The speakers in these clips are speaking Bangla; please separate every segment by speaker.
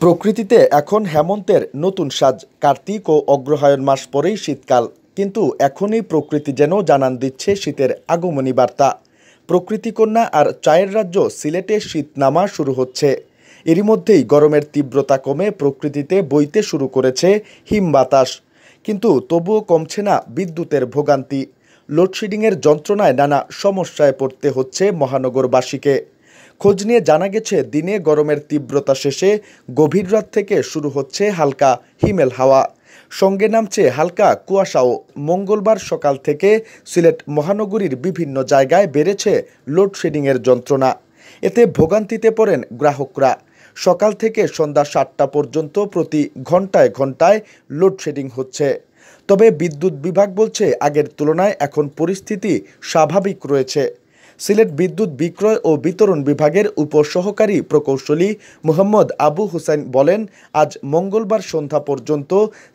Speaker 1: প্রকৃতিতে এখন হেমন্তের নতুন সাজ। কার্তিক ও অগ্রহায়ণ মাস পরেই শীতকাল, কিন্তু এখনই প্রকৃতি যেন জানান দিচ্ছে শীতের আগমনী বার্তা। প্রকৃতিকন্যা আর চায়ের রাজ্য সিলেটে শীত নামা শুরু হচ্ছে। এরই মধ্যেই গরমের তীব্রতা কমে প্রকৃতিতে বইতে শুরু করেছে হিম বাতাস। কিন্তু তবুও কমছে না বিদ্যুতের ভোগান্তি। লোডশেডিংয়ের যন্ত্রণায় নানা সমস্যায় পড়তে হচ্ছে মহানগরবাসীকে। খোঁজ নিয়ে জানা গেছে, দিনে গরমের তীব্রতা শেষে গভীর রাত থেকে শুরু হচ্ছে হালকা হিমেল হাওয়া, সঙ্গে নামছে হালকা কুয়াশাও। মঙ্গলবার সকাল থেকে সিলেট মহানগরীর বিভিন্ন জায়গায় বেড়েছে লোডশেডিংয়ের যন্ত্রণা। এতে ভোগান্তিতে পড়েন গ্রাহকরা। সকাল থেকে সন্ধ্যা ৭টা পর্যন্ত প্রতি ঘন্টায় ঘন্টায় লোডশেডিং হচ্ছে। তবে বিদ্যুৎ বিভাগ বলছে, আগের তুলনায় এখন পরিস্থিতি স্বাভাবিক রয়েছে। সিলেট বিদ্যুৎ বিক্রয় ও বিতরণ বিভাগের উপসহকারী প্রকৌশলী মোহাম্মদ আবু হুসাইন বলেন, আজ মঙ্গলবার সন্ধ্যা পর্যন্ত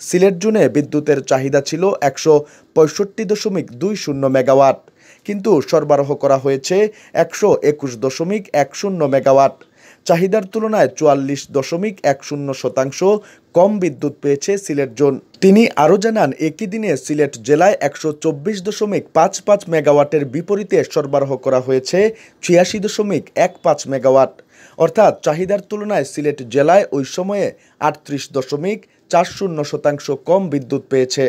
Speaker 1: সিলেট জুনে বিদ্যুতের চাহিদা ছিল ১৬৫.২০ মেগাওয়াট, কিন্তু সরবরাহ করা হয়েছে ১২১.১০ মেগাওয়াট। চাহিদার তুলনায় ৪৪.১০% কম বিদ্যুৎ পেয়েছে সিলেট জোন। তিনি আরও জানান, একই দিনে সিলেট জেলায় ১২৪.৫৫ মেগাওয়াটের বিপরীতে সরবরাহ করা হয়েছে ৮৬.১৫ মেগাওয়াট। অর্থাৎ চাহিদার তুলনায় সিলেট জেলায় ওই সময়ে ৩৮.৪০% কম বিদ্যুৎ পেয়েছে।